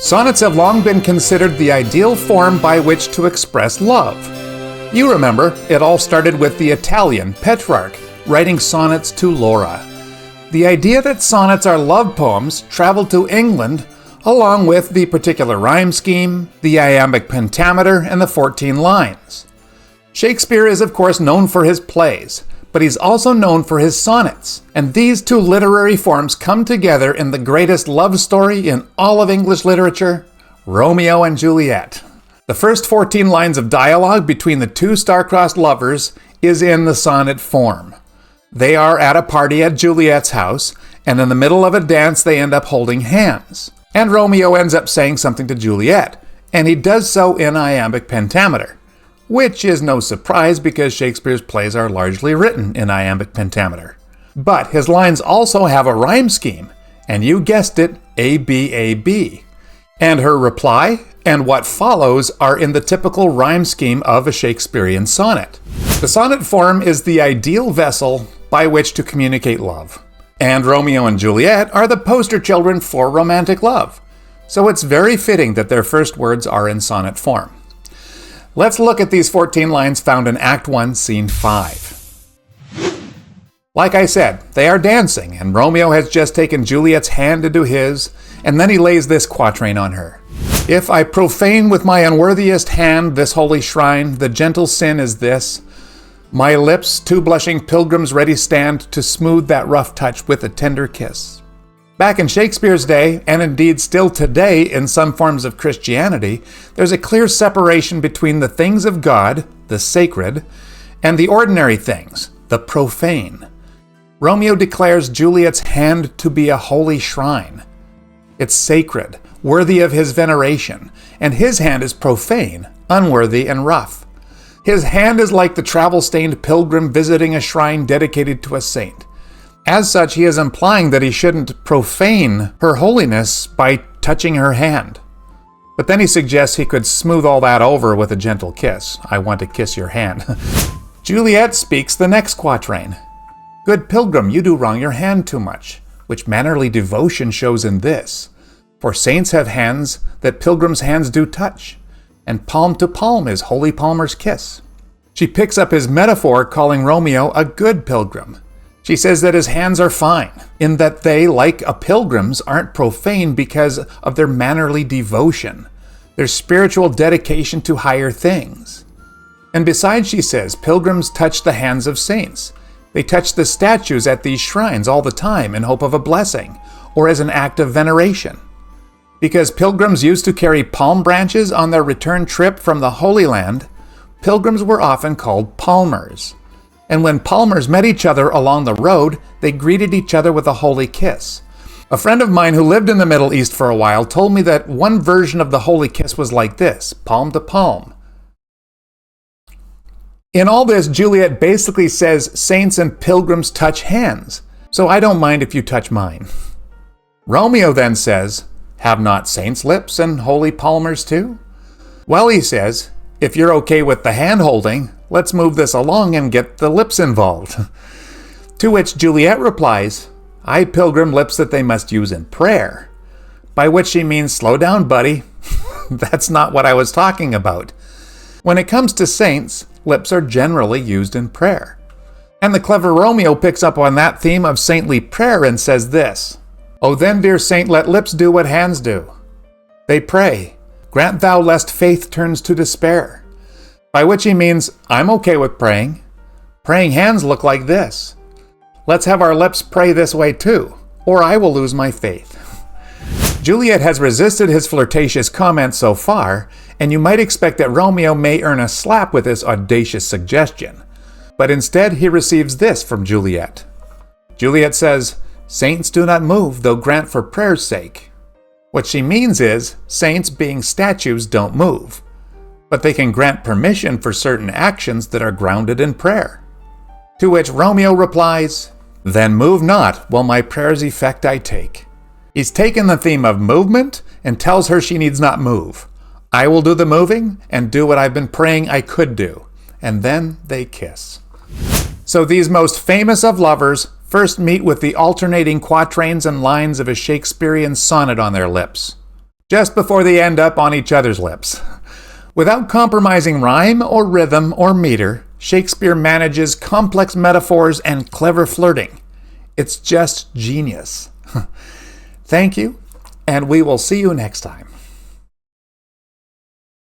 Sonnets have long been considered the ideal form by which to express love. You remember, it all started with the Italian Petrarch writing sonnets to Laura. The idea that sonnets are love poems traveled to England along with the particular rhyme scheme, the iambic pentameter, and the 14 lines. Shakespeare is of course known for his plays, but he's also known for his sonnets, and these two literary forms come together in the greatest love story in all of English literature, Romeo and Juliet. The first 14 lines of dialogue between the two star-crossed lovers is in the sonnet form. They are at a party at Juliet's house, and in the middle of a dance they end up holding hands. And Romeo ends up saying something to Juliet, and he does so in iambic pentameter, which is no surprise because Shakespeare's plays are largely written in iambic pentameter. But his lines also have a rhyme scheme, and you guessed it, A-B-A-B. And her reply and what follows are in the typical rhyme scheme of a Shakespearean sonnet. The sonnet form is the ideal vessel by which to communicate love. And Romeo and Juliet are the poster children for romantic love. So it's very fitting that their first words are in sonnet form. Let's look at these 14 lines found in Act 1, Scene 5. Like I said, they are dancing, and Romeo has just taken Juliet's hand into his, and then he lays this quatrain on her. If I profane with my unworthiest hand this holy shrine, the gentle sin is this. My lips, two blushing pilgrims ready stand to smooth that rough touch with a tender kiss. Back in Shakespeare's day, and indeed still today in some forms of Christianity, there's a clear separation between the things of God, the sacred, and the ordinary things, the profane. Romeo declares Juliet's hand to be a holy shrine. It's sacred, worthy of his veneration, and his hand is profane, unworthy, and rough. His hand is like the travel-stained pilgrim visiting a shrine dedicated to a saint. As such, he is implying that he shouldn't profane her holiness by touching her hand. But then he suggests he could smooth all that over with a gentle kiss. I want to kiss your hand. Juliet speaks the next quatrain. Good pilgrim, you do wrong your hand too much, which mannerly devotion shows in this. For saints have hands that pilgrims' hands do touch, and palm to palm is holy palmer's kiss. She picks up his metaphor, calling Romeo a good pilgrim. She says that his hands are fine, in that they, like a pilgrim's, aren't profane because of their mannerly devotion, their spiritual dedication to higher things. And besides, she says, pilgrims touch the hands of saints. They touch the statues at these shrines all the time in hope of a blessing, or as an act of veneration. Because pilgrims used to carry palm branches on their return trip from the Holy Land, pilgrims were often called palmers. And when palmers met each other along the road, they greeted each other with a holy kiss. A friend of mine who lived in the Middle East for a while told me that one version of the holy kiss was like this, palm to palm. In all this, Juliet basically says saints and pilgrims touch hands, so I don't mind if you touch mine. Romeo then says, have not saints lips and holy palmers too? Well, he says, if you're okay with the hand-holding, let's move this along and get the lips involved. To which Juliet replies, I pilgrim lips that they must use in prayer. By which she means, slow down, buddy. That's not what I was talking about. When it comes to saints, lips are generally used in prayer. And the clever Romeo picks up on that theme of saintly prayer and says this, O then, dear saint, let lips do what hands do. They pray, grant thou lest faith turns to despair. By which he means, I'm okay with praying. Praying hands look like this. Let's have our lips pray this way too, or I will lose my faith. Juliet has resisted his flirtatious comments so far, and you might expect that Romeo may earn a slap with this audacious suggestion. But instead, he receives this from Juliet. Juliet says, saints do not move, though grant for prayer's sake. What she means is, saints being statues don't move, but they can grant permission for certain actions that are grounded in prayer. To which Romeo replies, then move not, while my prayer's effect I take. He's taken the theme of movement and tells her she needs not move. I will do the moving and do what I've been praying I could do. And then they kiss. So these most famous of lovers first meet with the alternating quatrains and lines of a Shakespearean sonnet on their lips. just before they end up on each other's lips. Without compromising rhyme or rhythm or meter, Shakespeare manages complex metaphors and clever flirting. It's just genius. Thank you, and we will see you next time.